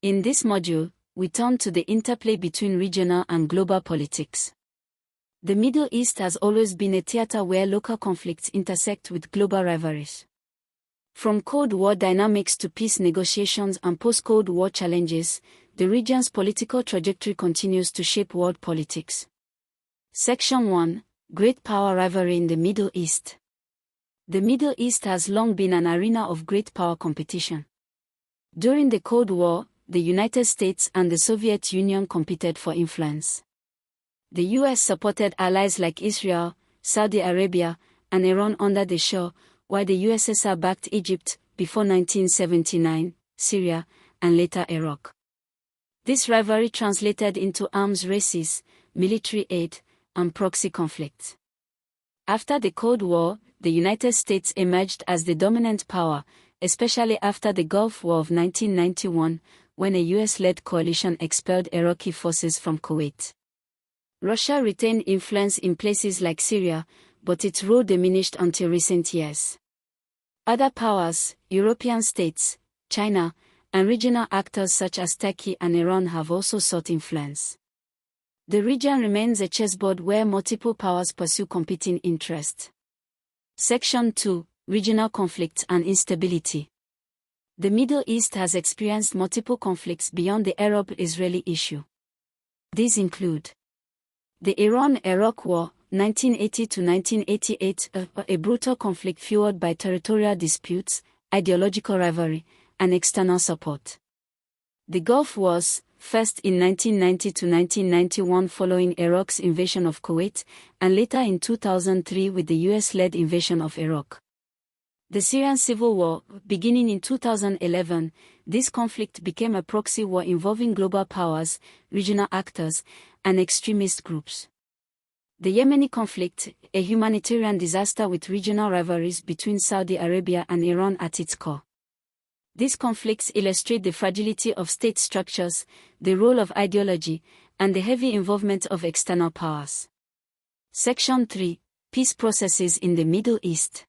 In this module, we turn to the interplay between regional and global politics. The Middle East has always been a theater where local conflicts intersect with global rivalries. From Cold War dynamics to peace negotiations and post-Cold War challenges, the region's political trajectory continues to shape world politics. Section 1: Great Power Rivalry in the Middle East. The Middle East has long been an arena of great power competition. During the Cold War, the United States and the Soviet Union competed for influence. The US supported allies like Israel, Saudi Arabia, and Iran under the Shah, while the USSR backed Egypt, before 1979, Syria, and later Iraq. This rivalry translated into arms races, military aid, and proxy conflicts. After the Cold War, the United States emerged as the dominant power, especially after the Gulf War of 1991, when a US-led coalition expelled Iraqi forces from Kuwait. Russia retained influence in places like Syria, but its role diminished until recent years. Other powers, European states, China, and regional actors such as Turkey and Iran have also sought influence. The region remains a chessboard where multiple powers pursue competing interests. Section 2: Regional Conflicts and Instability. The Middle East has experienced multiple conflicts beyond the Arab-Israeli issue. These include the Iran-Iraq War, 1980–1988, a brutal conflict fueled by territorial disputes, ideological rivalry, and external support. The Gulf Wars, first in 1990–1991 following Iraq's invasion of Kuwait, and later in 2003 with the US-led invasion of Iraq. The Syrian Civil War, beginning in 2011, this conflict became a proxy war involving global powers, regional actors, and extremist groups. The Yemeni conflict, a humanitarian disaster with regional rivalries between Saudi Arabia and Iran at its core. These conflicts illustrate the fragility of state structures, the role of ideology, and the heavy involvement of external powers. Section 3: Peace processes in the Middle East.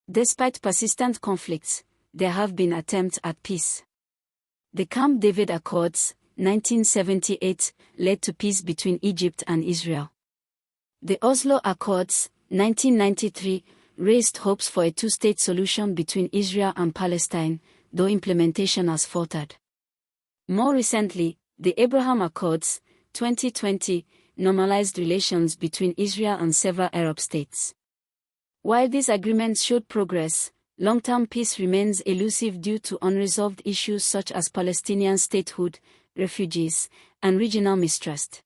Despite persistent conflicts, there have been attempts at peace. The Camp David Accords, 1978, led to peace between Egypt and Israel. The Oslo Accords, 1993, raised hopes for a two-state solution between Israel and Palestine, though implementation has faltered. More recently, the Abraham Accords, 2020, normalized relations between Israel and several Arab states. While these agreements showed progress, long-term peace remains elusive due to unresolved issues such as Palestinian statehood, refugees, and regional mistrust.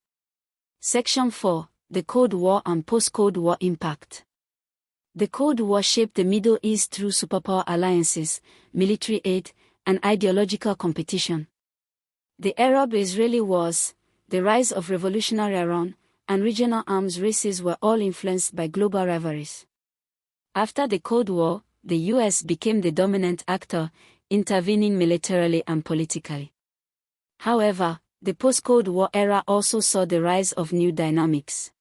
Section 4: The Cold War and Post-Cold War Impact. The Cold War shaped the Middle East through superpower alliances, military aid, and ideological competition. The Arab-Israeli Wars, the rise of revolutionary Iran, and regional arms races were all influenced by global rivalries. After the Cold War, the US became the dominant actor, intervening militarily and politically. However, the post-Cold War era also saw the rise of new dynamics.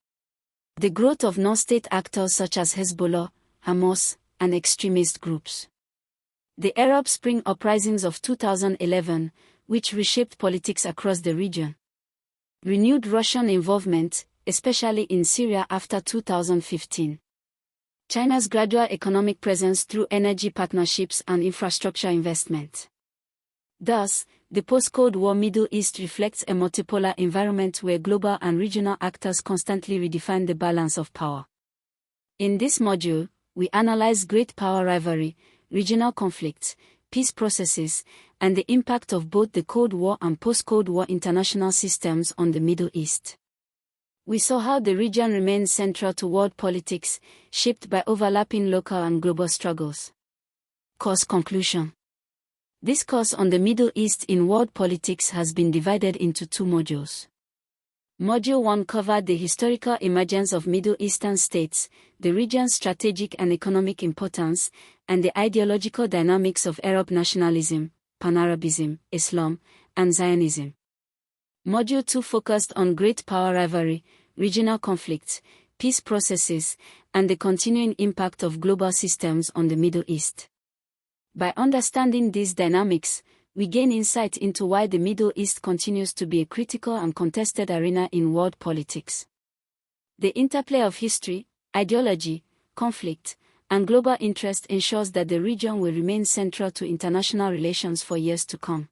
The growth of non-state actors such as Hezbollah, Hamas, and extremist groups. The Arab Spring uprisings of 2011, which reshaped politics across the region. Renewed Russian involvement, especially in Syria after 2015. China's gradual economic presence through energy partnerships and infrastructure investment. Thus, the post-Cold War Middle East reflects a multipolar environment where global and regional actors constantly redefine the balance of power. In this module, we analyze great power rivalry, regional conflicts, peace processes, and the impact of both the Cold War and post-Cold War international systems on the Middle East. We saw how the region remains central to world politics, shaped by overlapping local and global struggles. Course conclusion. This course on the Middle East in world politics has been divided into two modules. Module 1 covered the historical emergence of Middle Eastern states, the region's strategic and economic importance, and the ideological dynamics of Arab nationalism, Pan-Arabism, Islam, and Zionism. Module 2 focused on great power rivalry, regional conflicts, peace processes, and the continuing impact of global systems on the Middle East. By understanding these dynamics, we gain insight into why the Middle East continues to be a critical and contested arena in world politics. The interplay of history, ideology, conflict, and global interest ensures that the region will remain central to international relations for years to come.